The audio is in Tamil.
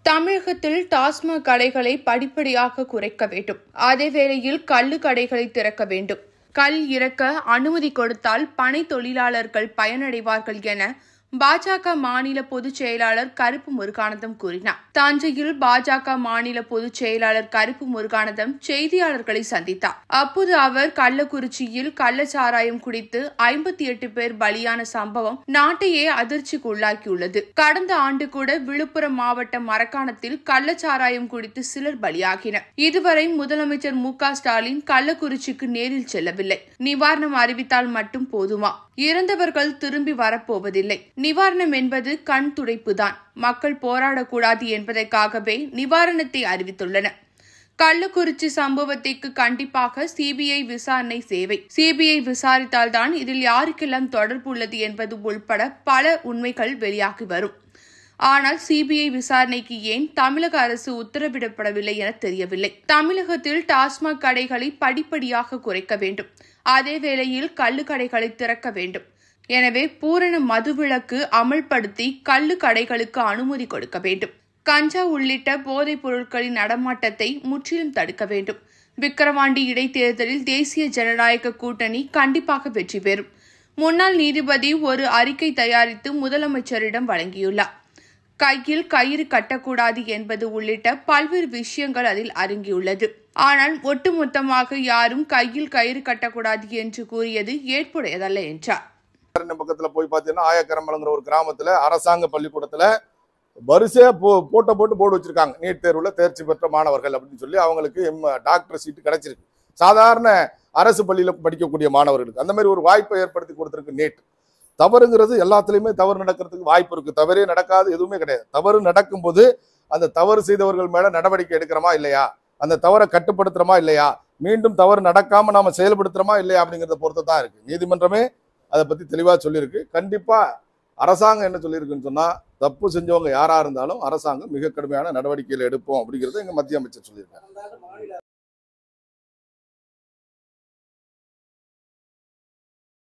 தமிழகத்தில் டாஸ்மாக் கடைகளை படிப்படியாக குறைக்க வேண்டும். அதேவேளையில் கள்ளு கடைகளை திறக்க வேண்டும். கள் இறக்க அனுமதி கொடுத்தால் பனை தொழிலாளர்கள் பயனடைவார்கள் என பாஜக மாநில பொதுச் செயலாளர் கருப்பு முருகானந்தம் கூறினார். தஞ்சையில் பாஜக மாநில பொதுச் செயலாளர் கருப்பு முருகானந்தம் செய்தியாளர்களை சந்தித்தார். அப்போது அவர் கள்ளக்குறிச்சியில் கள்ளச்சாராயம் குடித்து 58 பேர் பலியான சம்பவம் நாட்டையே அதிர்ச்சிக்கு உள்ளாக்கியுள்ளது. கடந்த ஆண்டு கூட விழுப்புரம் மாவட்டம் மரக்காணத்தில் கள்ளச்சாராயம் குடித்து சிலர் பலியாகினர். இதுவரை முதலமைச்சர் மு.க. ஸ்டாலின் கள்ளக்குறிச்சிக்கு நேரில் செல்லவில்லை. நிவாரணம் அறிவித்தால் மட்டும் போதுமா? இறந்தவர்கள் திரும்பி வரப்போவதில்லை. நிவாரணம் என்பது கண் துடைப்புதான். மக்கள் போராடக்கூடாது என்பதற்காகவே நிவாரணத்தை அறிவித்துள்ளனர். கள்ளக்குறிச்சி சம்பவத்திற்கு கண்டிப்பாக சிபிஐ விசாரணை தேவை. சிபிஐ விசாரித்தால்தான் இதில் யாருக்கெல்லாம் தொடர்பு உள்ளது என்பது உள்பட பல உண்மைகள் வெளியாகி வரும். ஆனால் சிபிஐ விசாரணைக்கு ஏன் தமிழக அரசு உத்தரவிடப்படவில்லை என தெரியவில்லை. தமிழகத்தில் டாஸ்மாக் கடைகளை படிப்படியாக குறைக்க வேண்டும். அதேவேளையில் கள்ளு கடைகளை திறக்க வேண்டும். எனவே பூரண மதுவிலக்கு அமல்படுத்தி கள்ளு கடைகளுக்கு அனுமதி கொடுக்க வேண்டும். கஞ்சா உள்ளிட்ட போதைப் பொருட்களின் நடமாட்டத்தை முற்றிலும் தடுக்க வேண்டும். விக்கிரவாண்டி இடைத்தேர்தலில் தேசிய ஜனநாயக கூட்டணி கண்டிப்பாக வெற்றி பெறும். முன்னாள் நீதிபதி ஒரு அறிக்கை தயாரித்து முதலமைச்சரிடம் வழங்கியுள்ளார். கையில் கயிறு கட்டக்கூடாது என்பது உள்ளிட்ட பல்வேறு விஷயங்கள் அதில் அடங்கியுள்ளது. ஆனால் ஒட்டுமொத்தமாக யாரும் கையில் கயிறு கட்டக்கூடாது என்று கூறியது ஏற்புடையதல்ல என்றார். பக்கத்துல போய் பாத்தீங்கன்னா ஆயக்கரம்பலங்கிற ஒரு கிராமத்துல அரசாங்க பள்ளிக்கூடத்துல வரிசையா போட்டு வச்சிருக்காங்க. நீட் தேர்வுல தேர்ச்சி பெற்ற மாணவர்கள் அப்படின்னு சொல்லி அவங்களுக்கு டாக்டர் சீட்டு கிடைச்சிருக்கு. சாதாரண அரசு பள்ளியில படிக்கக்கூடிய மாணவர்களுக்கு அந்த மாதிரி ஒரு வாய்ப்பை ஏற்படுத்தி கொடுத்திருக்கு நீட். தவறுங்கிறது எல்லாத்துலயுமே தவறு நடக்கிறதுக்கு வாய்ப்பு இருக்கு. தவறே நடக்காது எதுவுமே கிடையாது. தவறு நடக்கும்போது அந்த தவறு செய்தவர்கள் மேல நடவடிக்கை எடுக்கிறோமா இல்லையா, அந்த தவறை கட்டுப்படுத்துறோமா இல்லையா, மீண்டும் தவறு நடக்காம நாம செயல்படுத்துறோமா இல்லையா அப்படிங்கிறத பொறுத்து தான் இருக்கு. நீதிமன்றமே அதை பத்தி தெளிவா சொல்லியிருக்கு. கண்டிப்பா அரசாங்கம் என்ன சொல்லியிருக்குன்னு சொன்னா, தப்பு செஞ்சவங்க யாரா இருந்தாலும் அரசாங்கம் மிக கடுமையான நடவடிக்கைகள் எடுப்போம் அப்படிங்கிறது எங்க மத்திய அமைச்சர் சொல்லியிருக்காங்க.